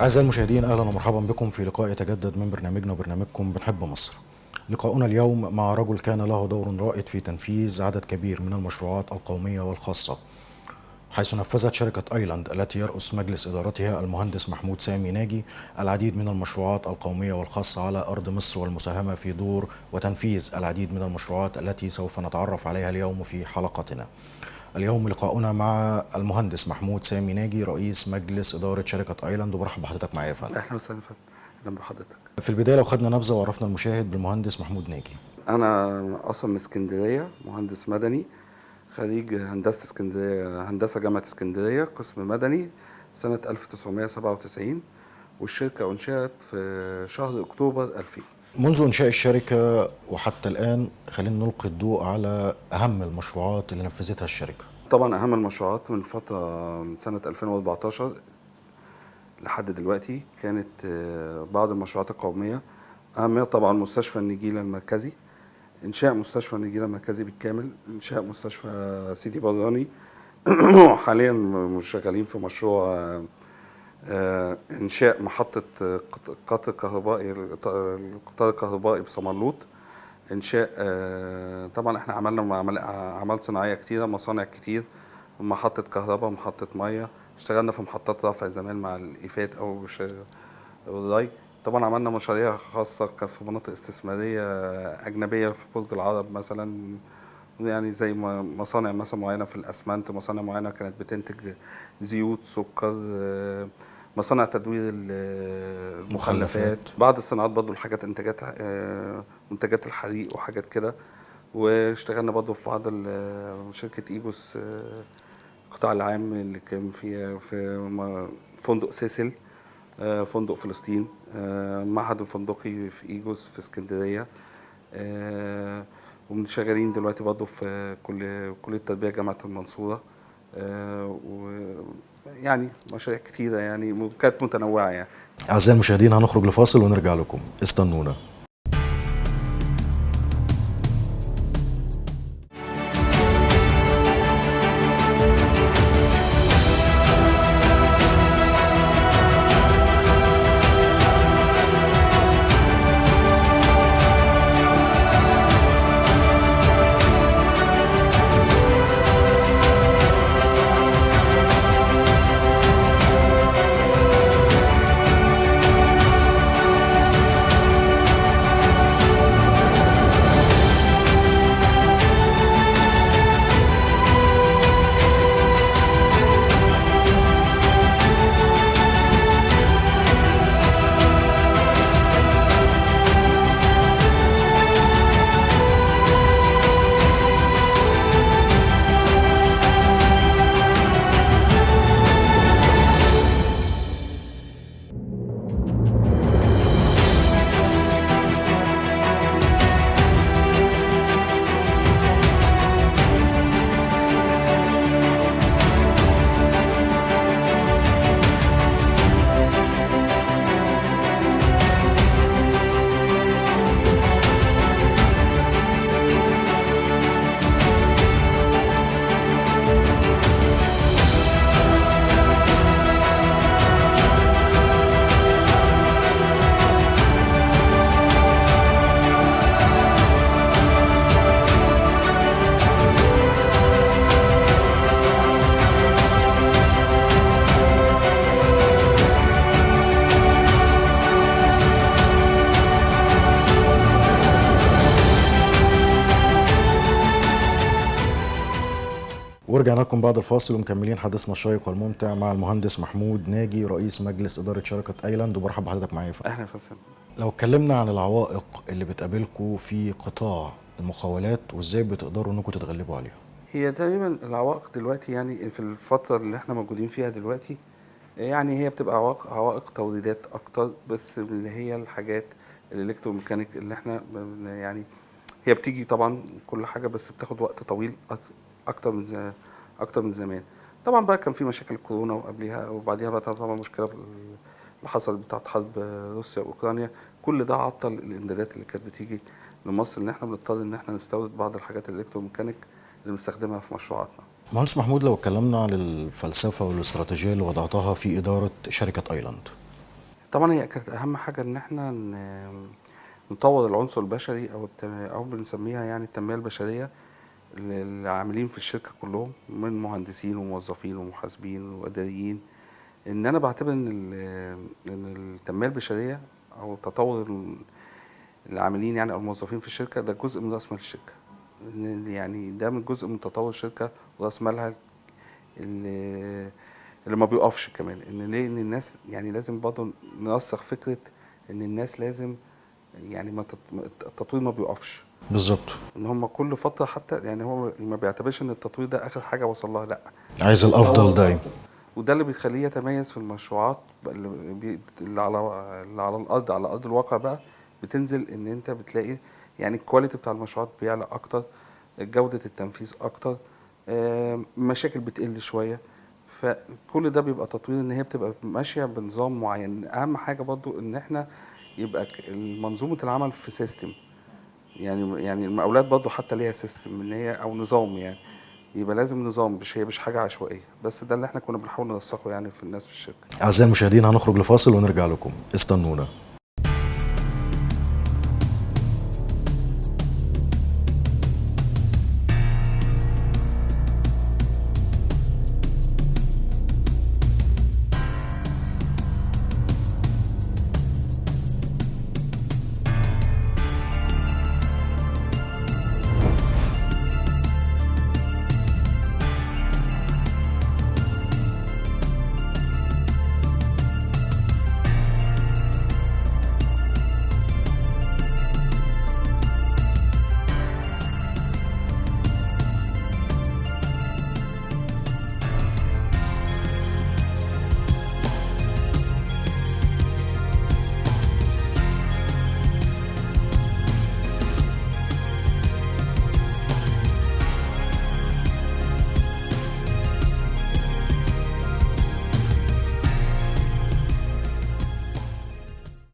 أعزائي المشاهدين، أهلا ومرحبا بكم في لقاء يتجدد من برنامجنا وبرنامجكم بنحب مصر. لقاؤنا اليوم مع رجل كان له دور رائد في تنفيذ عدد كبير من المشروعات القومية والخاصة، حيث نفذت شركة أيلاند التي يرأس مجلس إدارتها المهندس محمود سامي ناجي العديد من المشروعات القومية والخاصة على أرض مصر، والمساهمة في دور وتنفيذ العديد من المشروعات التي سوف نتعرف عليها اليوم في حلقتنا. اليوم لقاؤنا مع المهندس محمود سامي ناجي رئيس مجلس إدارة شركة أيلاند، وبرحب بحضرتك معايا يا فندم. اهلا وسهلا فندم. اهلا بحضرتك. في البداية لو خدنا نبذة وعرفنا المشاهد بالمهندس محمود ناجي. انا اصلا من اسكندريه، مهندس مدني، خريج هندسه اسكندريه، هندسه جامعه اسكندريه، قسم مدني سنه 1997، والشركه انشئت في شهر اكتوبر 2000. منذ إنشاء الشركة وحتى الآن خلينا نلقي الضوء على أهم المشروعات اللي نفذتها الشركة. طبعا اهم المشروعات من فتره من سنه 2014 لحد دلوقتي كانت بعض المشروعات القوميه. اهمها طبعا مستشفى النجيله المركزي، إنشاء مستشفى النجيلة المركزي بالكامل، إنشاء مستشفى سيدي براني. حاليا شغالين في مشروع إنشاء محطة قطر كهربائي، القطار الكهربائي بصمرلوط. إنشاء طبعا إحنا عملنا أعمال صناعية كتيرة، مصانع كتير، محطة كهرباء، محطة مية. اشتغلنا في محطات رفع زمان مع الإيفات أو الري. طبعا عملنا مشاريع خاصة في مناطق استثمارية أجنبية في برج العرب مثلا، يعني زي مصانع مثلا معينة في الأسمنت، مصانع معينة كانت بتنتج زيوت، سكر، مصانع تدوير المخلفات، مخلفات. بعض الصناعات برضو الحاجات انتاجات منتجات الحريق وحاجات كده. واشتغلنا برضو في بعض شركة إيجوس، القطاع العام اللي كان في فندق سيسل، فندق فلسطين، معهد الفندقي في إيجوس في اسكندرية. وشغالين دلوقتي برضه في كلية التربية جامعة المنصورة. ويعني مشاريع كتيرة يعني، وكانت متنوعة يعني. أعزائي المشاهدين، هنخرج لفاصل ونرجع لكم، استنونا. ورجعنا لكم بعد الفاصل ومكملين حديثنا الشيق والممتع مع المهندس محمود ناجي رئيس مجلس إدارة شركة أيلاند، وبرحب بحضرتك معايا. اهلا وسهلا. لو اتكلمنا عن العوائق اللي بتقابلكم في قطاع المقاولات وازاي بتقدروا انكم تتغلبوا عليها. هي تقريبا العوائق دلوقتي يعني في الفترة اللي احنا موجودين فيها دلوقتي، يعني هي بتبقى عوائق توريدات اكتر، بس اللي هي الحاجات الالكتروميكانيك اللي احنا يعني هي بتيجي طبعا كل حاجة، بس بتاخد وقت طويل اكتر من اكتر من زمان. طبعا بقى كان في مشاكل كورونا وقبلها وبعديها بقى طبعا مشكلة اللي حصلت بتاعت حرب روسيا واوكرانيا. كل ده عطل الامدادات اللي كانت بتيجي لمصر، ان احنا بنضطر ان احنا نستورد بعض الحاجات الالكتروميكانيك اللي بنستخدمها في مشروعاتنا. مهندس محمود، لو اتكلمنا عن الفلسفة والاستراتيجية اللي وضعتها في إدارة شركة أيلاند. طبعا هي كانت اهم حاجه ان احنا نطور العنصر البشري او بنسميها يعني التنميه البشريه للعاملين في الشركه كلهم، من مهندسين وموظفين ومحاسبين واداريين. ان انا بعتبر ان التنميه البشريه او تطور العاملين يعني او الموظفين في الشركه ده جزء من راس مال الشركه. يعني ده من جزء من تطور الشركه وراس مالها اللي ما بيقفش كمان. ان ليه؟ ان الناس يعني لازم برضه نرسخ فكره ان الناس لازم يعني التطوير ما بيقفش. بالظبط. ان هم كل فتره حتى يعني هو ما بيعتبرش ان التطوير ده اخر حاجه وصل لها، لا، عايز الافضل بيطور. دايما. وده اللي بيخليه يتميز في المشروعات اللي على الارض، على ارض الواقع بقى. بتنزل ان انت بتلاقي يعني الكواليتي بتاع المشروعات بيعلى اكتر، جودة التنفيذ اكتر، مشاكل بتقل شوية. فكل ده بيبقى تطوير، ان هي بتبقى ماشية بنظام معين. اهم حاجة برضو ان احنا يبقى منظومة العمل في سيستم. يعني المقاولات برضو حتى ليها سيستم ان هي او نظام يعني. يبقى لازم نظام، مش حاجة عشوائية. بس ده اللي احنا كنا بنحاول ننسقه يعني في الناس في الشركة. اعزائي المشاهدين هنخرج لفاصل ونرجع لكم، استنونا.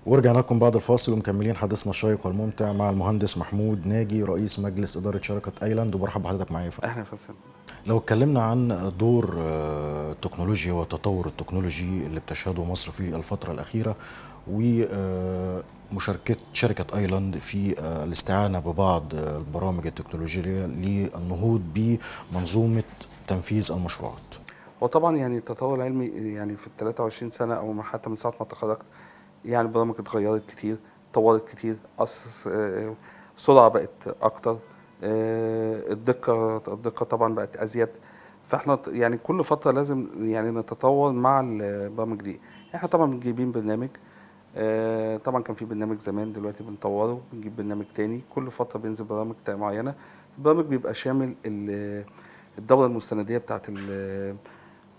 ورجعنا لكم بعد الفاصل ومكملين حديثنا الشيق والممتع مع المهندس محمود ناجي، رئيس مجلس إدارة شركة ايلاند، وبرحب بحضرتك معايا. احنا يا فندم. لو اتكلمنا عن دور التكنولوجيا وتطور التكنولوجي اللي بتشهده مصر في الفترة الأخيرة، ومشاركة شركة ايلاند في الاستعانة ببعض البرامج التكنولوجية للنهوض بمنظومة تنفيذ المشروعات. هو طبعا يعني التطور العلمي يعني في ال 23 سنة او حتى من ساعة ما اتخرجت، يعني البرامج اتغيرت كتير، اتطورت كتير، السرعة بقت اكتر، الدقة طبعا بقت ازيد. فاحنا يعني كل فترة لازم يعني نتطور مع البرامج دي. احنا طبعا جايبين برنامج، طبعا كان في برنامج زمان، دلوقتي بنطوره بنجيب برنامج تاني. كل فترة بينزل برامج معينة. البرنامج بيبقى شامل الدورة المستندية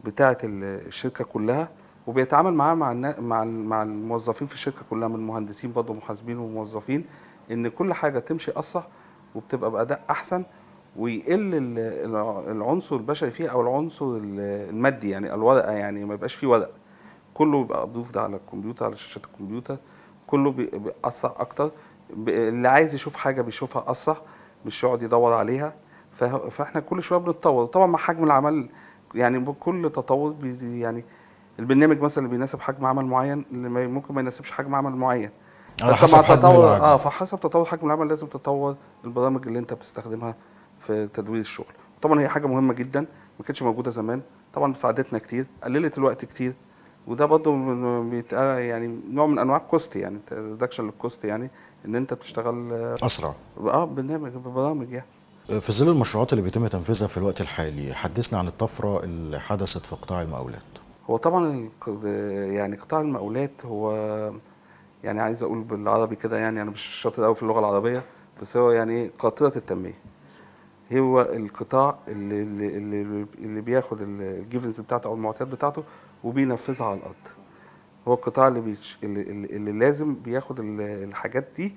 بتاعة الشركة كلها، وبيتعامل معاه مع الموظفين في الشركة كلها، من مهندسين برضه محاسبين وموظفين، ان كل حاجة تمشي اسرع وبتبقى بأداء احسن، ويقل العنصر البشري فيها او العنصر المادي يعني الورقة. يعني ما يبقاش فيه ورق، كله بيبقى ابروفد على الكمبيوتر، على شاشة الكمبيوتر. كله بيأسرع اكتر. اللي عايز يشوف حاجة بيشوفها اسرع، مش يقعد يدور عليها. فاحنا كل شوية بنتطور طبعا مع حجم العمل. يعني بكل تطور يعني البرنامج مثلا اللي بيناسب حجم عمل معين، اللي ممكن ما يناسبش حجم عمل معين. على فانت مع حسب حجم تطور العجل. فحسب تطور حجم العمل لازم تطور البرامج اللي انت بتستخدمها في تدوير الشغل. طبعا هي حاجة مهمة جدا، ما كانتش موجودة زمان. طبعا ساعدتنا كتير، قللت الوقت كتير. وده برضه بيتقال يعني نوع من انواع الكوست، يعني ريدكشن للكوست، يعني ان انت بتشتغل أسرع. ببرامج يعني. في ظل المشروعات اللي بيتم تنفيذها في الوقت الحالي، حدثنا عن الطفرة اللي حدثت في قطاع المقاولات. هو طبعا يعني قطاع المقاولات هو يعني عايز اقول بالعربي كده، يعني انا مش شاطر قوي في اللغه العربيه، بس هو يعني ايه قاطره التنميه. هو القطاع اللي بياخد الجيفنز بتاعته او المعطيات بتاعته وبينفذها على الارض. هو القطاع اللي لازم بياخد الحاجات دي،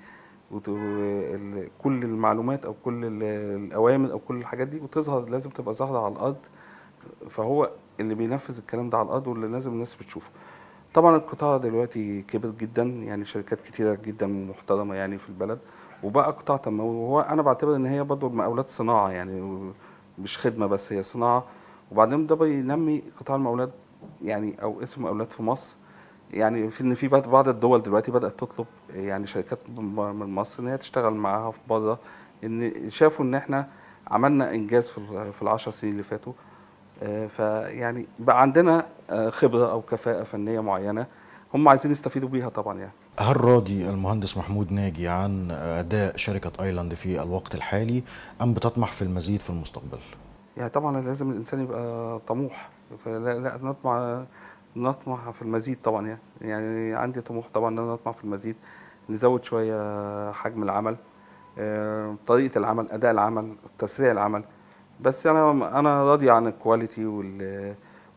كل المعلومات او كل الاوامر او كل الحاجات دي بتظهر، لازم تبقى ظاهره على الارض. فهو اللي بينفذ الكلام ده على الارض، واللي لازم الناس بتشوفه. طبعا القطاع دلوقتي كبر جدا، يعني شركات كتيره جدا محترمه يعني في البلد، وبقى قطاع تنموي. وهو انا بعتبر ان هي برضه المقاولات صناعه يعني، مش خدمه بس، هي صناعه. وبعدين ده بينمي قطاع المقاولات يعني، او اسم المقاولات في مصر يعني في إن في بعض الدول دلوقتي بدأت تطلب يعني شركات من مصر إن هي تشتغل معاها في بره، إن شافوا إن إحنا عملنا إنجاز في العشر سنين اللي فاتوا. فيعني بقى عندنا خبرة أو كفاءة فنية معينة هم عايزين يستفيدوا بيها طبعا يعني. هل راضي المهندس محمود ناجي عن أداء شركة أيلاند في الوقت الحالي أم بتطمح في المزيد في المستقبل؟ يعني طبعا لازم الإنسان يبقى طموح، فلا لا نطمح في المزيد طبعا يعني عندي طموح طبعا إن أنا نطمح في المزيد، نزود شوية حجم العمل، طريقة العمل، أداء العمل، تسريع العمل. بس أنا راضي عن الكواليتي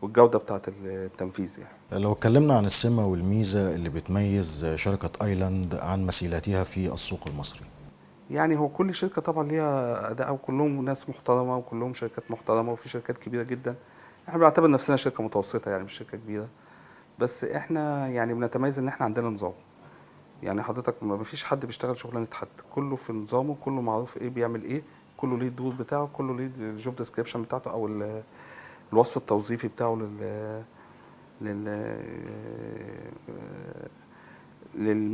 والجودة بتاعة التنفيذ يعني. لو اتكلمنا عن السمة والميزة اللي بتميز شركة أيلاند عن مثيلاتها في السوق المصري. يعني هو كل شركة طبعا ليها أداء، وكلهم ناس محترمة وكلهم شركات محترمة، وفي شركات كبيرة جدا. احنا بنعتبر نفسنا شركة متوسطة يعني مش شركة كبيرة، بس احنا يعني بنتميز ان احنا عندنا نظام. يعني حضرتك ما فيش حد بيشتغل شغلانة حد، كله في نظامه، كله معروف ايه بيعمل ايه، كله ليه الدور بتاعه، كله ليه الجوب ديسكريبشن بتاعته او الوصف التوظيفي بتاعه لل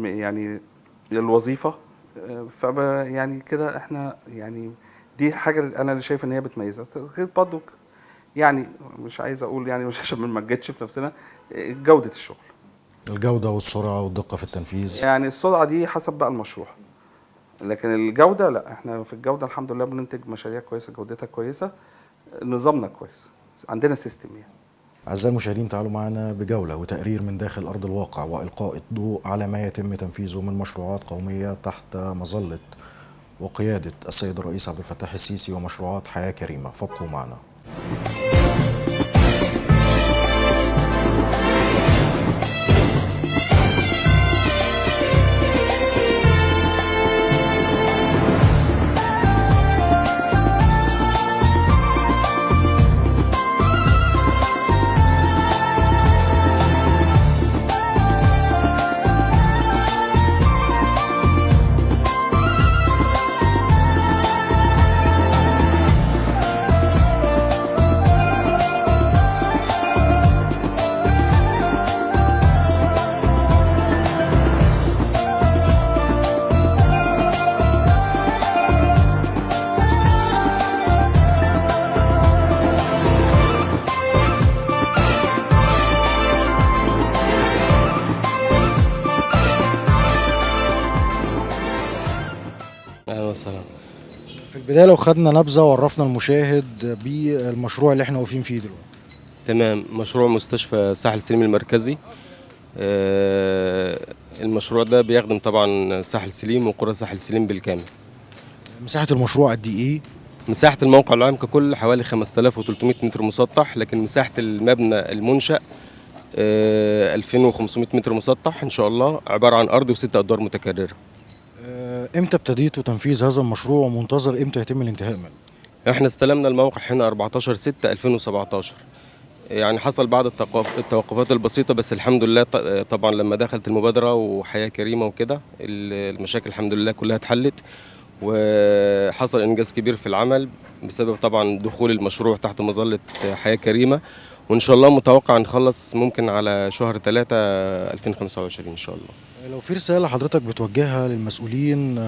يعني للوظيفة. يعني كده احنا يعني دي حاجة انا اللي شايف ان هي بتميزها، غير برضو يعني مش عايز اقول يعني مش عشان ما نمجدش في نفسنا، جودة الشغل. الجودة والسرعة والدقة في التنفيذ. يعني السرعة دي حسب بقى المشروع، لكن الجودة لا، احنا في الجودة الحمد لله بننتج مشاريع كويسة جودتها كويسة، نظامنا كويس، عندنا سيستم يعني. أعزائي المشاهدين، تعالوا معنا بجولة وتقرير من داخل أرض الواقع وإلقاء الضوء على ما يتم تنفيذه من مشروعات قومية تحت مظلة وقيادة السيد الرئيس عبد الفتاح السيسي ومشروعات حياة كريمة. فابقوا معنا. اهلا وسهلا. في البداية لو خدنا نبذة وعرفنا المشاهد بالمشروع اللي احنا واقفين فيه دلوقتي. تمام، مشروع مستشفى الساحل السليمي المركزي. المشروع ده بيخدم طبعا ساحل سليم وقرى ساحل سليم بالكامل. مساحة المشروع قد ايه؟ مساحة الموقع العام ككل حوالي 5300 متر مسطح، لكن مساحة المبنى المنشأ 2500 متر مسطح ان شاء الله، عبارة عن ارض وست ادوار متكررة. امتى ابتديتوا تنفيذ هذا المشروع ومنتظر امتى يتم الانتهاء منه؟ احنا استلمنا الموقع هنا 14/6/2017. يعني حصل بعض التوقفات البسيطة، بس الحمد لله طبعا لما دخلت المبادرة وحياة كريمة وكده المشاكل الحمد لله كلها اتحلت، وحصل إنجاز كبير في العمل بسبب طبعا دخول المشروع تحت مظلة حياة كريمة. وإن شاء الله متوقع نخلص ممكن على شهر 3 2025 إن شاء الله. لو في رسالة حضرتك بتوجهها للمسؤولين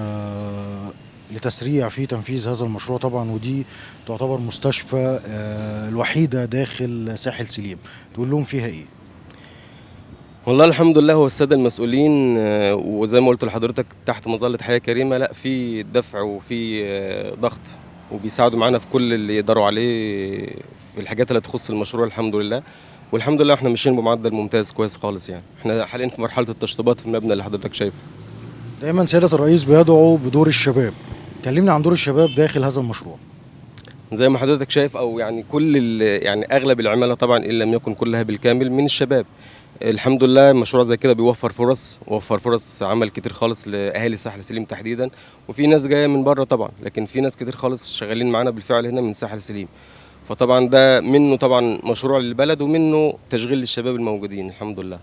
لتسريع في تنفيذ هذا المشروع، طبعا ودي تعتبر مستشفى الوحيدة داخل ساحل سليم، تقول لهم فيها ايه؟ والله الحمد لله، هو السادة المسؤولين وزي ما قلت لحضرتك تحت مظلة حياة كريمة، لا في دفع وفي ضغط، وبيساعدوا معانا في كل اللي يقدروا عليه في الحاجات اللي تخص المشروع الحمد لله. والحمد لله احنا ماشيين بمعدل ممتاز كويس خالص. يعني احنا حاليا في مرحلة التشطيبات في المبنى اللي حضرتك شايفه. دايما سيادة الرئيس بيدعو بدور الشباب، كلمنا عن دور الشباب داخل هذا المشروع. زي ما حضرتك شايف، او يعني يعني اغلب العمالة طبعا ان لم يكن كلها بالكامل من الشباب. الحمد لله مشروع زي كده بيوفر فرص عمل كتير خالص لاهالي ساحل سليم تحديدا، وفي ناس جايه من بره طبعا، لكن في ناس كتير خالص شغالين معانا بالفعل هنا من ساحل سليم. فطبعا ده منه طبعا مشروع للبلد، ومنه تشغيل للشباب الموجودين الحمد لله.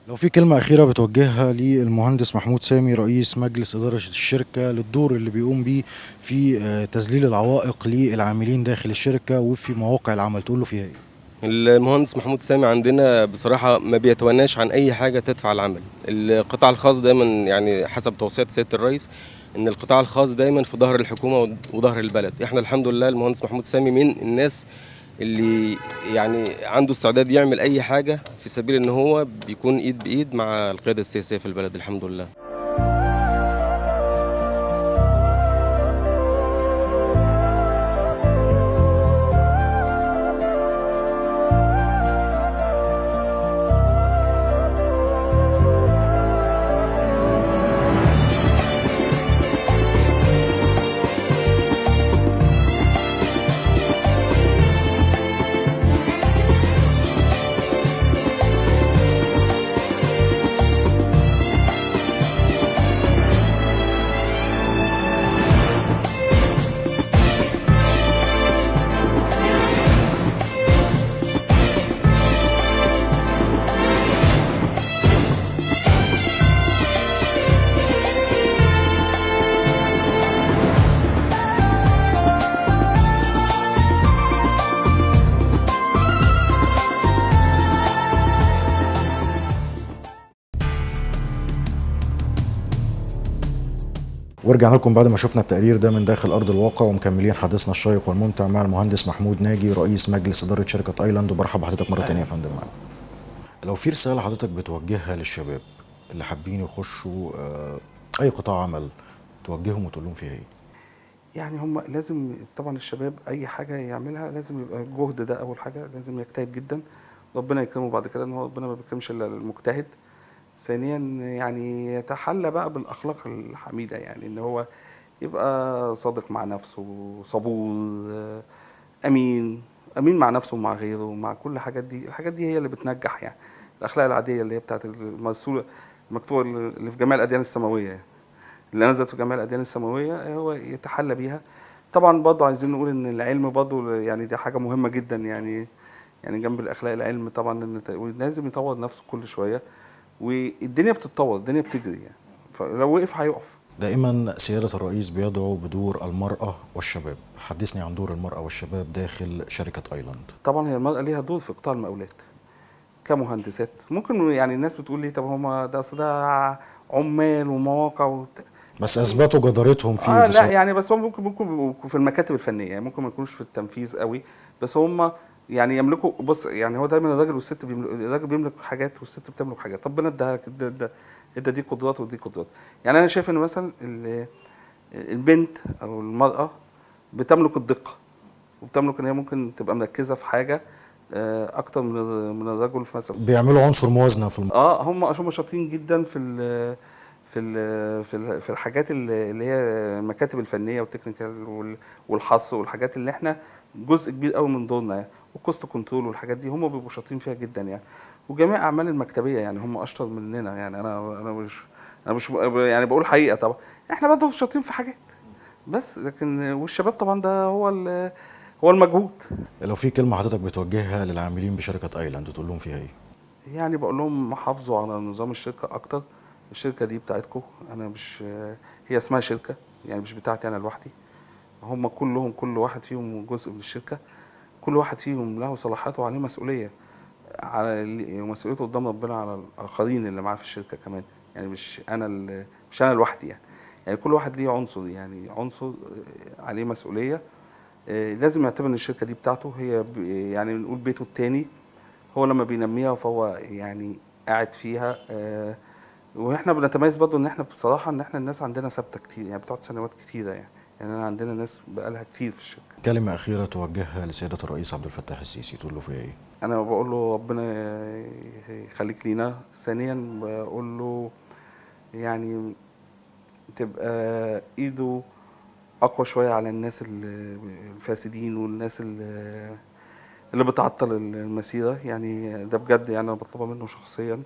لو في كلمة أخيرة بتوجهها للمهندس محمود سامي رئيس مجلس إدارة الشركة للدور اللي بيقوم بيه في تذليل العوائق للعاملين داخل الشركة وفي مواقع العمل، تقول له فيها إيه؟ المهندس محمود سامي عندنا بصراحة ما بيتوناش عن أي حاجة تدفع العمل. القطاع الخاص دايما يعني حسب توصية سيادة الرئيس إن القطاع الخاص دايما في ظهر الحكومة وظهر البلد. إحنا الحمد لله المهندس محمود سامي من الناس اللي يعني عنده استعداد يعمل أي حاجة في سبيل إن هو بيكون إيد بإيد مع القيادة السياسية في البلد الحمد لله. ورجعنا لكم بعد ما شفنا التقرير ده من داخل ارض الواقع، ومكملين حديثنا الشيق والممتع مع المهندس محمود ناجي رئيس مجلس اداره شركه ايلاند. وبرحب بحضرتك مره تانية يا فندم معانا. لو في رساله حضرتك بتوجهها للشباب اللي حابين يخشوا اي قطاع عمل، توجههم وتقول لهم فيها ايه؟ يعني هم لازم طبعا الشباب اي حاجه يعملها لازم يبقى الجهد ده اول حاجه، لازم يجتهد جدا، ربنا يكرمه بعد كده، ان هو ربنا ما بيكرمش الا المجتهد. ثانيا يعني يتحلى بقى بالاخلاق الحميده، يعني ان هو يبقى صادق مع نفسه، صبور، امين، امين مع نفسه ومع غيره ومع كل الحاجات دي هي اللي بتنجح يعني. الاخلاق العاديه اللي هي بتاعت المرسوله المكتوبه اللي في جميع الاديان السماويه يعني. اللي نزلت في جميع الاديان السماويه هو يتحلى بيها. طبعا برضه عايزين نقول ان العلم برضه يعني دي حاجه مهمه جدا يعني. يعني جنب الاخلاق العلم طبعا ان لازم يطور نفسه كل شويه، والدنيا بتتطور، الدنيا بتجري يعني، فلو وقف هيقف. دائما سياده الرئيس بيدعو بدور المراه والشباب، حدثني عن دور المراه والشباب داخل شركه ايلاند. طبعا هي المرأة ليها دور في قطاع المقاولات كمهندسات. ممكن يعني الناس بتقول لي طب هما ده اصل ده عمال ومواقع بس اثبتوا جدارتهم فيه لا بصراحه. يعني، بس هم ممكن يبقوا في المكاتب الفنيه يعني، ممكن ما يكونوش في التنفيذ قوي، بس هم يعني يملكوا. بص يعني هو دايما الراجل والست الراجل بيملك حاجات والست بتملك حاجات، ربنا اداها ادى دي قدرات ودي قدرات. يعني انا شايف ان مثلا البنت او المراه بتملك الدقه، وبتملك ان هي ممكن تبقى مركزه في حاجه اكتر من الرجل في مثلا. بيعملوا عنصر موازنه في هم شاطرين جدا في الحاجات اللي هي المكاتب الفنيه والتكنيكال والحص والحاجات اللي احنا جزء كبير قوي من دورنا يعني، والكوست كنترول والحاجات دي هم بيبقوا شاطرين فيها جدا يعني. وجميع اعمال المكتبيه يعني هم اشطر مننا يعني. انا مش يعني بقول حقيقه طبعا، احنا برضه شاطرين في حاجات بس، لكن والشباب طبعا ده هو المجهود. لو في كلمه حضرتك بتوجهها للعاملين بشركه ايلاند تقول لهم فيها ايه؟ يعني بقول لهم حافظوا على نظام الشركة أكتر. الشركة دي بتاعتكم، أنا مش، هي اسمها شركة يعني مش بتاعتي أنا لوحدي. هم كلهم كل واحد فيهم جزء من الشركة، كل واحد فيهم له صلاحياته وعليه مسؤولية، على مسؤوليته قدام ربنا على الآخرين اللي معاه في الشركة كمان يعني. مش أنا لوحدي يعني. يعني كل واحد ليه عنصر، يعني عنصر عليه مسؤولية. لازم يعتبر إن الشركة دي بتاعته، هي يعني نقول بيته التاني. هو لما بينميها فهو يعني قاعد فيها. واحنا بنتميز برضه ان احنا بصراحه ان احنا الناس عندنا ثابته كتير يعني، بتقعد سنوات كتيره يعني. يعني انا عندنا ناس بقالها كتير في الشركه. كلمه اخيره توجهها لسياده الرئيس عبد الفتاح السيسي تقول له فيها ايه؟ انا بقول له ربنا يخليك لينا. ثانيا بقول له يعني تبقى ايده اقوى شويه على الناس الفاسدين والناس اللي بتعطل المسيره يعني. ده بجد يعني انا بطلبها منه شخصيا.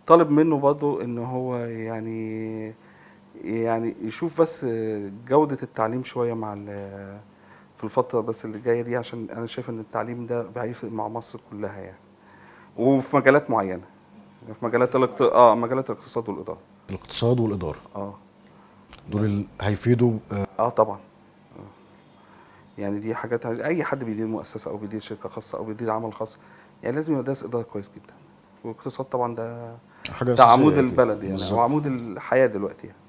طالب منه برضه ان هو يعني يشوف بس جودة التعليم شوية في الفترة بس اللي جاية دي، عشان انا شايف ان التعليم ده هيفرق مع مصر كلها يعني، وفي مجالات معينة، في مجالات الاقتصاد والإدارة. الاقتصاد والاداره اه دول هيفيدوا اه طبعا. يعني دي حاجات اي حد بيدير مؤسسه او بيدير شركه خاصه او بيدير عمل خاص، يعني لازم يبقى دارس اداره كويس جدا. والاقتصاد طبعا حاجة ده عمود أساسية أكيد. البلد يعني، او بالظبط. عمود الحياه دلوقتي يعني.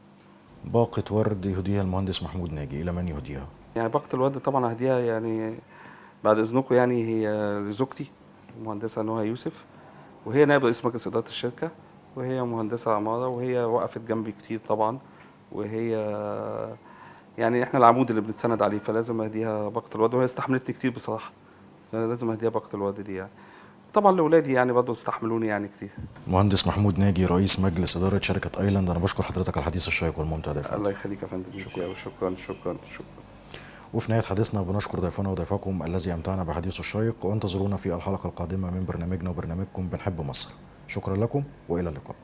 باقة ورد يهديها المهندس محمود ناجي، إلى من يهديها؟ يعني باقة الورد طبعا هديها يعني بعد اذنكم، يعني هي لزوجتي المهندسه نهى يوسف، وهي نائب رئيس مجلس اداره الشركه، وهي مهندسه عماره، وهي وقفت جنبي كتير طبعا، وهي يعني احنا العمود اللي بنتسند عليه، فلازم اهديها باقة الورد، وهي استحملتني كتير بصراحه، فانا لازم اهديها باقة الورد دي يعني. طبعا لاولادي يعني برضه استحملوني يعني كتير. المهندس محمود ناجي رئيس مجلس إدارة شركة أيلاند، أنا بشكر حضرتك على الحديث الشيق والممتع ده يا فندم. الله يخليك يا فندم، ميرسي أوي، شكرا شكرا شكرا. وفي نهاية حديثنا بنشكر ضيفنا وضيفكم الذي أمتعنا بحديثه الشيق، وانتظرونا في الحلقة القادمة من برنامجنا وبرنامجكم بنحب مصر. شكرا لكم وإلى اللقاء.